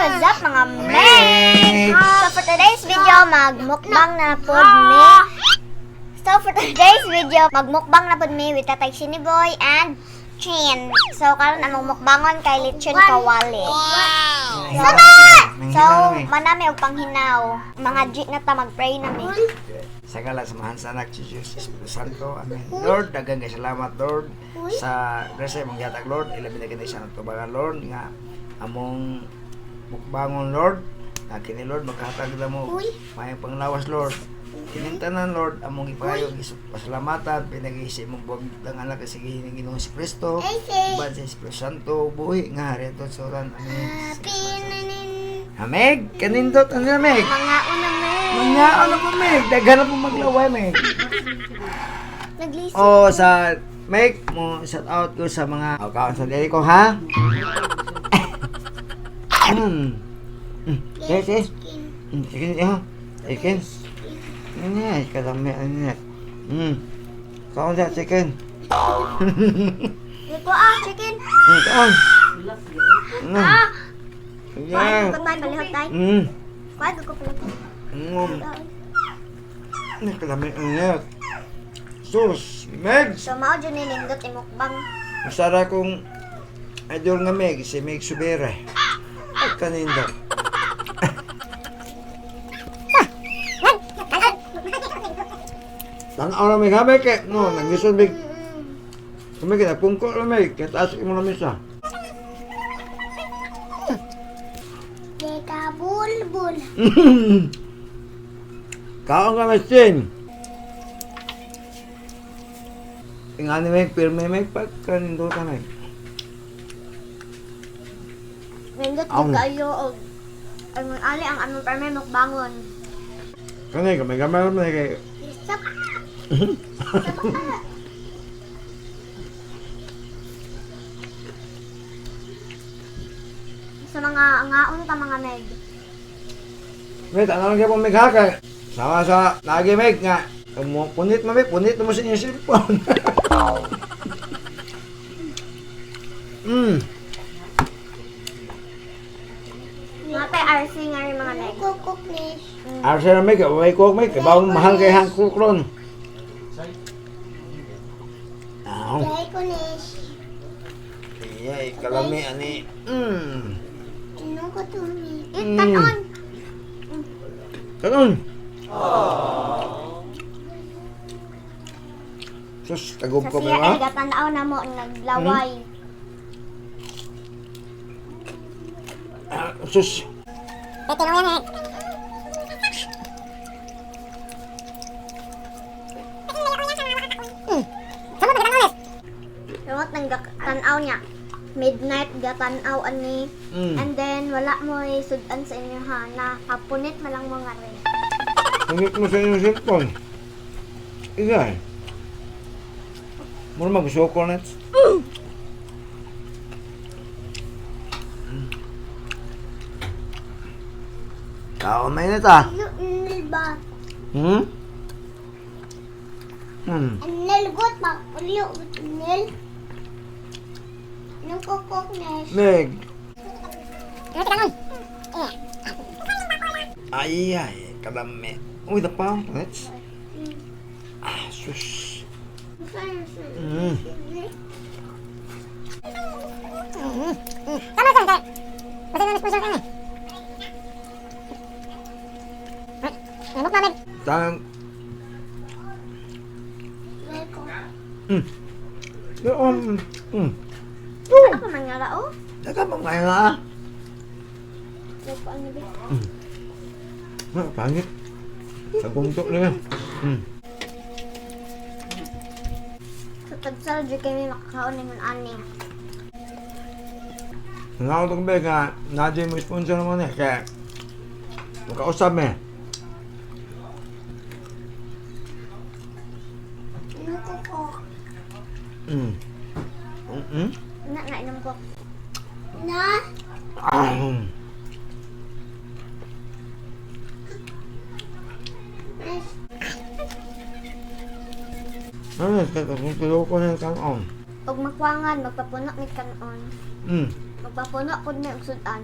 what's up mga Meg? So for today's video, magmukbang na po me. With Tatay Shiniboy and Chin. So karon among mukbangon kay Lechon Kawali. Sama! So, manami og panghinaw. Mga G na ta mag-pray na mi. Sa ngalan sa Mahal sa Anak, si Diyos, Espiritu Santo. Amen. Lord, dagang kay salamat, Lord, sa grasya mong gihatag, Lord. Ilabi na kinay sa tubangan, Lord, nga among mukbangon, Lord. Na kini, Lord, magkahatag na mo. Mayang panglawas, Lord. Kinintanan, Lord, among ipayong pasalamatan, pinag-iisip mong buwag ng anak kasi ng Ginoong si Kristo. Bad sa Espiritu Santo, buhi nga, harito, suran. Amen. Meg, kanindot, ano na, Meg? Mga una Meg. Mga ano po, Meg? Daghan na po maglaway, Meg. Naglisip. Oh, sa Meg, mo shout out ko sa mga kawan sa deli ko, ha? Yes, yes. Chicken, ha? Chicken. Ini, kadami, ini. Kawan sa chicken. Dito chicken. Kawan. Kuan ko tayo balihot tayo. Kuan ko pala. Ini kadami, ini. Sus, Meg. So mao jud ni nindot imukbang. Masara kong idol nga Meg, si Meg Subere. At kanindot. Tanaw na Meg, ha Meg? No, naglisod Meg. Kami kinagpungko na Meg, kaya taas mo na misa. Teka bulbul. Kaon ka Mestin. Ingani Meg, pirme Meg, pagkanindot na Meg. Nindot ko kayo og ang ali ang among perme mukbangon. Kanay, gamay-gamay naman kay... Stop. Sa mga ngaon ta mga Meg. Meg, ano lang kaya pong Meg ha? Kay sama sa lagi Meg nga. Punit mo Meg, punit mo sa inyong cellphone. Mga tay RC nga rin mga Meg. Kukuk ni. Arsa na Meg, may cook Meg, kaya bawang mahal kay hang cook ron. Jai ko ni. Iya, kalami ani. Ano ko to ni? Tanon. Kanon. Sus, tagob Sa ko siya ba? ay gatanaw na mo ang naglaway. Sus. Ito lang yan Tumot ng tanaw niya. Midnight gatanaw ani. And then wala mo sudan sa inyo ha na hapunit malang mo nga rin. Punit mo sa inyong cellphone. Igay. Muna mag-soko na. Kaumay na ta. Nil ba? Nil gut ba? Uliyo nil. Nung kukuk nes. Meg. Ay, ay, kalami. Uy, the palm. Let's. Ah, sus. Tang. Apa man nga lao? Daga mo ngayon ah. Leko ang nabi. Pangit. Sa kuntok na yan. Sa tagsal di kami makakaon ng ani. Nga ako ba nga, nadya mo sponsor naman eh. Kaya, makausap eh. Ano ko ko? Na, nainom ko. Na? Ano, kung tulo ko na yung kanon. Pag makwangan, magpapuno ni kanon. Magpapuno po na og sudan.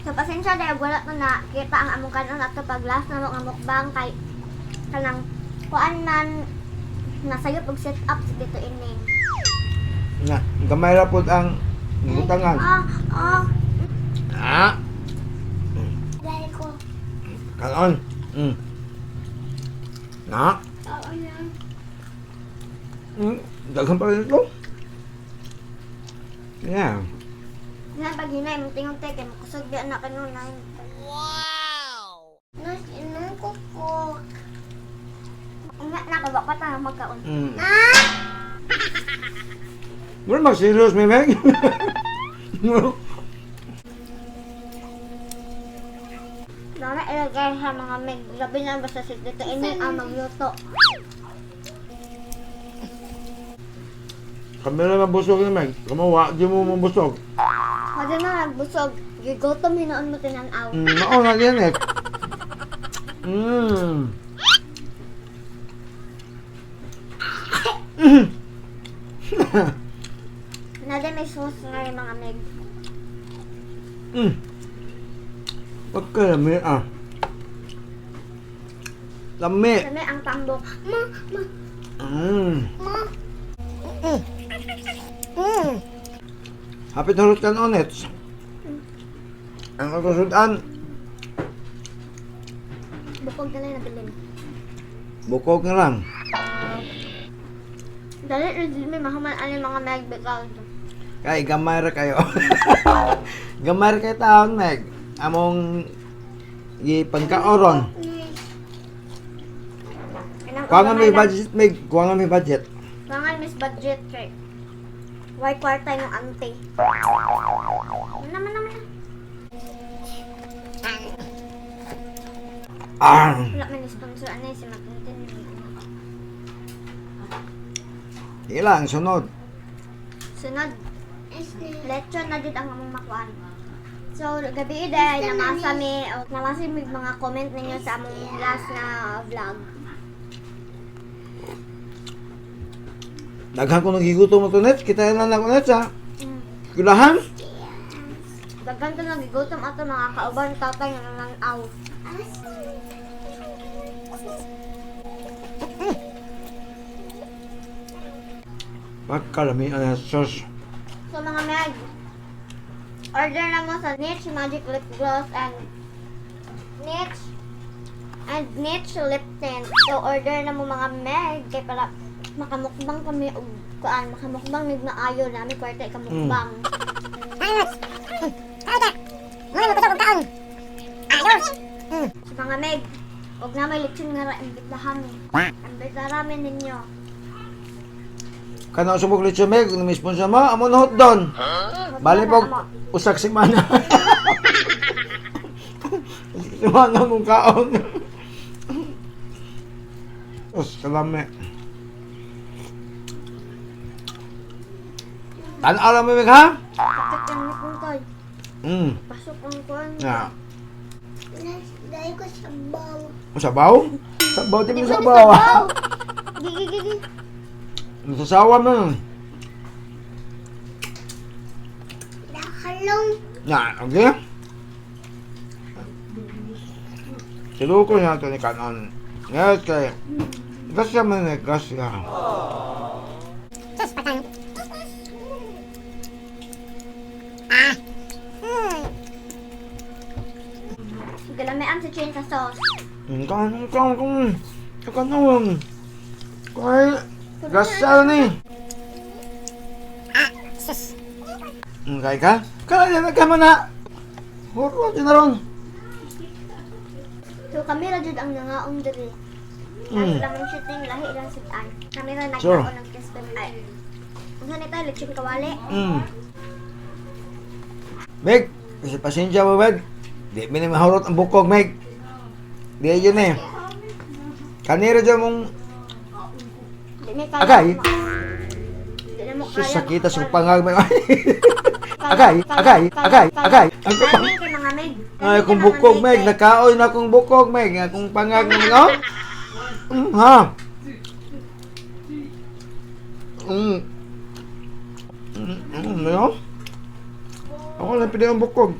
So, pasensya dahil wala na nakita ang among kanon ato pag last na mga mukbang kay kanang kuan man nasayop og set up sa dito ini. Nga, gamay ra pud ang butangan. Ah. Dahil ko. Kanon. Na. Oo yan. Daghan pa rin ito. Yeah. Yan pag hinay mo tingog tay kay makusog di anak kanunay. Wow. Nas inong ko po. Nga nakabak pa tayo magkaon. Wala mag-serious, may Meg. Dami ilagay sa mga meg. Gabi na basta sit dito ini ang magluto. Kami na mabusog na, Meg. Kamawa, di mo mabusog. Pwede na nagbusog. Gigotom hinoon mo tinanaw. Oo, na yan eh. Nade may sauce nga yung mga meg. Wag ka lami, Lami. Kami ang tambok. Ma. Hapit hulot ka na ulit. Ang kasusudan, Bukog na lang nabilin. bukog na lang. Dali rin may mahaman ano yung mga meg because Kay, gamay ra kayo. Gamay ra kayo taon, Meg. Among pagkaoron. Kuha nga may budget, Meg. Kuha nga may budget. Pangan miss budget kay. Why kwarta yung ante. Naman. Wala man sponsor ano si Matintin. Ilang, sunod. Sunod. Lechon na dito ang among makuan. So, gabi day namasa mi mga comment ninyo sa among last na vlog. Daghan ko nagigutom mo to, Net. Kita na lang ko, Net, ha? Kulahan? Daghan ko nagigutom ato mga kauban tatay nga nananaw. Magkalami ang sauce. So mga meg, order na mo sa Niche Magic Lip Gloss and Niche Lip Tint. So order na mo mga meg kay para makamukbang kami og kuan, makamukbang mig maayo nami kwarta ikamukbang. So mga meg, og na may lechon nga ra imbitahan ni. Imbitahan ninyo. Kana subok lechon, Meg. Kung sponsor mo, amo na hot doon. Bali po, usak si Mana. Si Mana mong kaon. Os, kalami. Tanaw lang mo, Meg, ha? Kakat ang nipong koy. Pasok ang kuan. Yeah. Dahil ko sabaw. Sabaw? Sabaw, di mo sabaw. Gigi. Masasawa mo nun. Nakalong. Okay? Siluko niya ito ni Kanon. Yes, kaya. Gasya man eh, gasya. Galamian sa chain sa sauce. Kanon. Kaya, gasya ni. Kaya ka? Kaya na ka man na. Huro, di na ron. So kami ra jud ang nangaong diri. Ang lamang shooting lahi lang sitan. Kami ra Sure. nagkaon ng kispen ay. Unsa ni tayo lechon kawali? Meg, kasi pasensya mo, Meg. Di mo na mahurot ang bukog, Meg. Di yun eh. Kanira dyan mong Di mi kaya. Agay? Di na mo kaya. susakita sa pangag, Meg. Agay. Ang kupang. Kami kay mga meg. Ay, kung bukog, Meg. Nakaoy na akong bukog, Meg. Akong pangag, Meg, no? Ha? No? Ako lang pili ang bukog.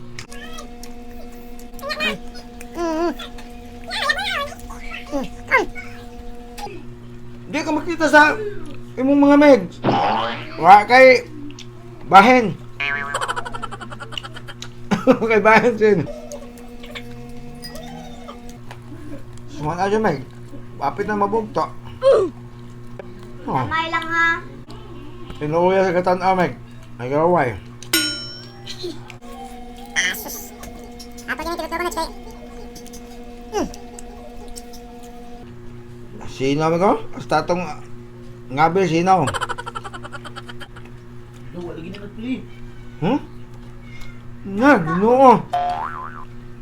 Di ka makita sa imong mga meg. Wa kay bahin. Kay bahin sin. Suman aja meg. Apit na mabugto. Oh, Kamay lang ha. inuuya sa katan meg. Ay gaway. Apa yan kita banget kay? Sinaw mo ko? Hasta itong ngabil, sinaw. Wala lagi na nagpili. Hmm? Nga, ginoo.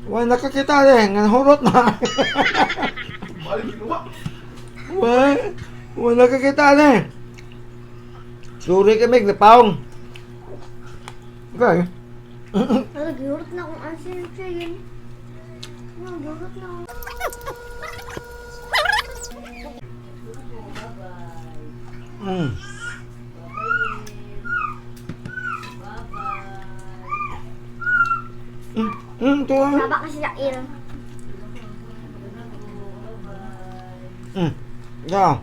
Wala nakakita eh, nga hurot na. Balik ginawa. Wala nakakita eh. Suri kami, napaong. Okay. Pero gihurot na kung asin siya yun. Gihurot na ako. Mm. Ito lang. Saba kasi sa il. Yeah.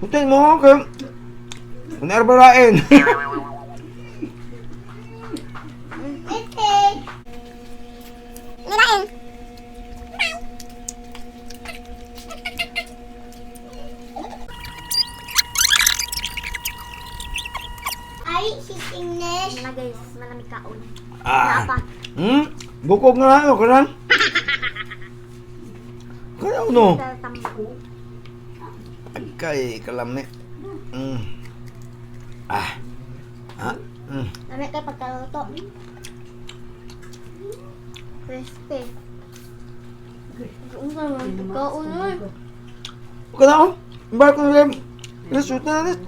Hutin mo kay Unerbarain. Nirain. Ay, sitingnes. Mga guys, malamig kaon. Napa. Bukog na ako kanan. Kaya no. Agkay kalami. Lamig kay pagkaluto. Crispy. Ang naman pagkaon nun. Bukan ako. Mbak ko na lang. Result na natin.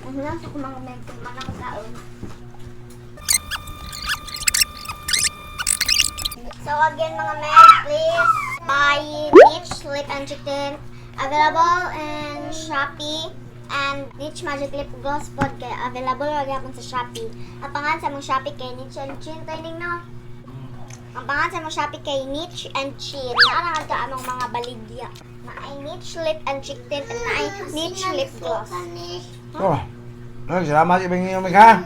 Ang nasa ko mga mente, mga kasaon. So again mga men, please buy Niche Lip and Chicken. Available in Shopee and Niche Magic Lip Gloss Pod kay available lagi akong sa Shopee. Ang pangalan sa mong Shopee kay Niche and Chin training no. Ang pangalan sa mong Shopee kay Niche and Chin. Naarang ka among mga baligya. Na ay Niche Lip and Chicken and na ay Niche Lip Gloss. Oh. Salamat ibang inyo mig ha.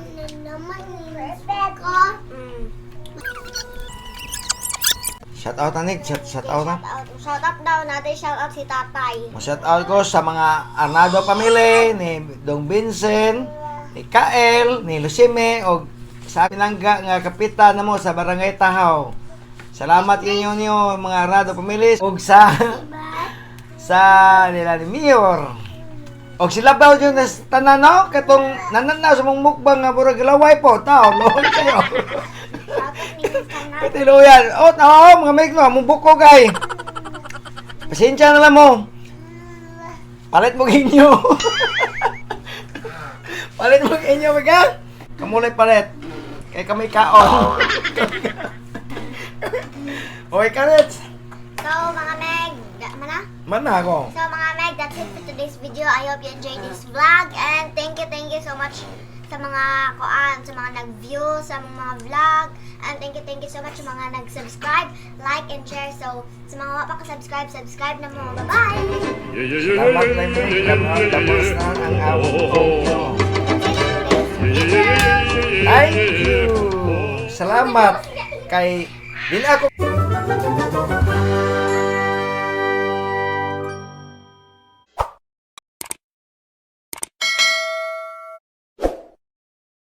Shout out Anik, shout out na. Shout out daw natin, shout out si Tatay. Shout out ko sa mga Arnado family, ni Dong Vincent, ni Kael, ni Lucime, o sa pinangga nga kapitan na mo sa Barangay Tahaw. Salamat inyo niyo mga Arnado family, o sa nila ni Mayor. O sila daw dyan na tanan no, katong nananaw sa mong mukbang nga burag laway po, tao, lohon kayo. Tiluyan. Oh, tao, mga meg no, mong buko kay. Pasensya na lang mo. Palit mo ginyo. Palit mo ginyo, mga. Kamulay palit. Kay kami kaon. Okay, Karets. So, mga Meg, mana? Mana ako? So, mga Meg, that's it for today's video. I hope you enjoyed this vlog. And thank you so much sa mga sa mga nag-view, sa mga vlog. And thank you so much sa mga nag-subscribe, like, and share. So, sa mga wapa ka-subscribe, subscribe na mo. Bye-bye! Salamat na mo. Tapos na ang awang video. Thank you. Salamat kay din ako